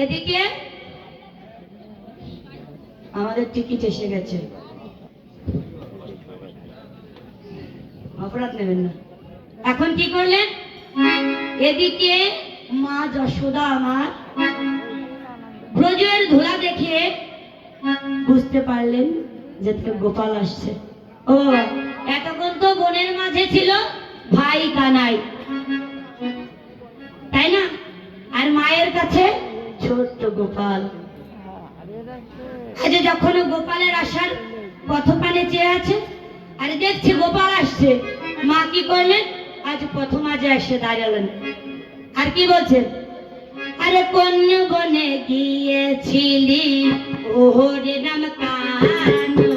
এদিকে আমাদের টিকিট এসে গেছে, অপরাধ নেবেন না। এখন কি করলেন? এদিকে মা যশোদা আমার ব্রজের ধুলা দেখে বুঝতে পারলেন যে গোপাল আসছে। ও বাবা, এতক্ষণ তো বোনের মাঝে ছিল ভাই কানাই, তাই না? আর মায়ের কাছে ছোট্ট গোপাল। আজ যখন গোপালের আসার পথপানে চেয়ে আছে, আর দেখছে গোপাল আসছে, মা কি করলেন? আজ প্রথম আজে এসে দাঁড়ালেন, আর কি বলছেন? আরে কোন বনে গিয়েছিলি ওরে নাম কানু,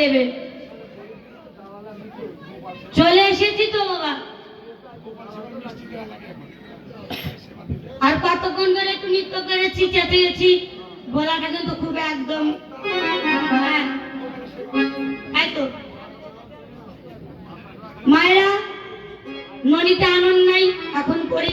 দেবে। চলে এসেছি তো বাবা, আর কতক্ষণ ধরে একটু নৃত্য করেছি, চেঁচিয়েছি, গলাটা কিন্তু খুব একদম তো মায়েরা ননিতে আনন্দ নাই, এখন করে